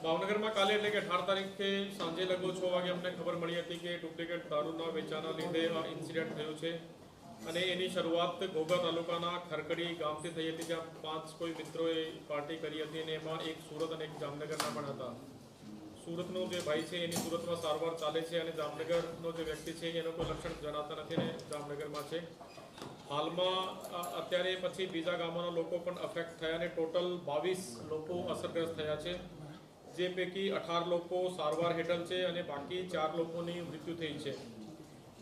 ભાવનગર में काले એટલે કે 18 તારીખે સાંજે લગભગ 6 વાગે અમને ખબર મળી હતી કે ડુપ્લિકેટ દારૂના વેચાણના લીધે આ ઇન્સિડન્ટ થયું છે અને એની શરૂઆત ઘોઘા તાલુકાના ખરકડી ગામથી થઈ હતી, જ્યાં 5 કોઈ મિત્રોએ પાર્ટી કરી હતી અને એમાં એક સુરત અને એક જામનગરના પણ હતા। સુરતનો જે ભાઈ છે એની સુરતમાં સારવાર ચાલે છે અને જામનગરનો જે વ્યક્તિ છે એનો કોઈ લક્ષણ જણાતા નથી ને જામનગરમાં છે। હાલમાં અત્યારે પછી બીજા ગામોના લોકો પણ અફેક્ટ થયા અને ટોટલ 22 લોકો અસરગ્રસ્ત થયા છે, જે પૈકી 18 લોકો સારવાર હેઠળ છે અને બાકી 4 લોકોની મૃત્યુ થઈ છે।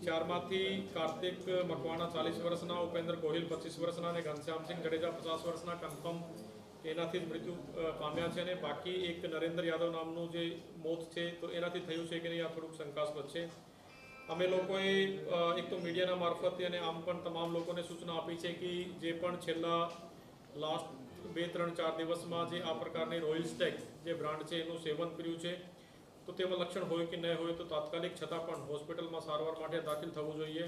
4 માંથી કાર્તિક મકવાણા 40 વર્ષના, ઉપેન્દ્ર ગોહિલ 25 વર્ષના અને ઘનશ્યામસિંહ જડેજા 50 વર્ષના કન્ફર્મ એનાથી જ મૃત્યુ પામ્યા છે અને બાકી એક નરેન્દ્ર યાદવ નામનું જે મોત છે તો એનાથી થયું છે કે નહીં આ થોડુંક શંકાસ્પદ છે। અમે લોકોએ એક તો મીડિયાના મારફતે અને આમ પણ તમામ લોકોને સૂચના આપી છે કે જે પણ છેલ્લા લાસ્ટ 2-3-4 દિવસમાં જે આ પ્રકારની રોયલ સ્ટેગ જે બ્રાન્ડ છે એનું સેવન કર્યું છે તો તેમાં લક્ષણ હોય કે ન હોય તો તાત્કાલિક છતાં પણ હોસ્પિટલમાં સારવાર માટે દાખલ થવું જોઈએ।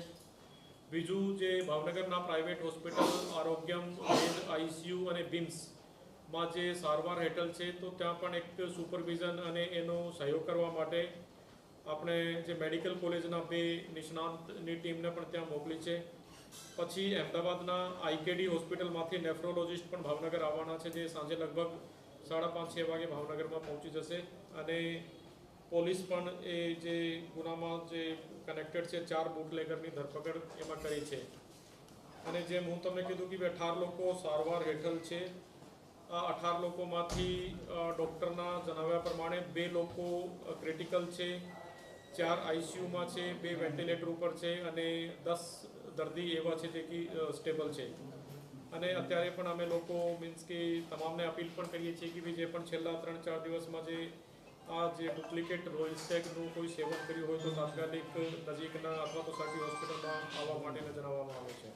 બીજું જે ભાવનગરના પ્રાઇવેટ હોસ્પિટલ આરોગ્યમ આઈસીયુ અને બીમ્સમાં જે સારવાર હેઠળ છે તો ત્યાં પણ એક સુપરવિઝન અને એનો સહયોગ કરવા માટે આપણે જે મેડિકલ કોલેજના 2 નિષ્ણાંતની ટીમને પણ ત્યાં મોકલી છે। પછી અમદાવાદના આઈકેડી હોસ્પિટલમાંથી નેફ્રોલોજિસ્ટ પણ ભાવનગર આવવાના છે, જે સાંજે લગભગ 5:30-6 વાગે ભાવનગરમાં પહોંચી જશે અને પોલીસ પણ એ જે ગુનામાં જે કનેક્ટેડ છે 4 બુટલેગરની ધરપકડ એમાં કરી છે। અને જે હું તમને કીધું કે 18 લોકો સારવાર હેઠળ છે, આ 18 લોકોમાંથી ડૉક્ટરના જણાવ્યા પ્રમાણે 2 લોકો ક્રિટિકલ છે, 4 આઈસીયુમાં છે, 2 વેન્ટિલેટર ઉપર છે અને 10 દર્દી એવા છે જે કે સ્ટેબલ છે। અને અત્યારે પણ અમે લોકો મીન્સ કે તમામને અપીલ પણ કરીએ છીએ કે જે પણ છેલ્લા 3-4 દિવસમાં જે આ જે ડુપ્લિકેટ રોયલ સ્ટેગનું કોઈ સેવન કર્યું હોય તો તાત્કાલિક નજીકના અથવા તો સારી હોસ્પિટલમાં આવવા માટે જણાવવામાં આવે છે।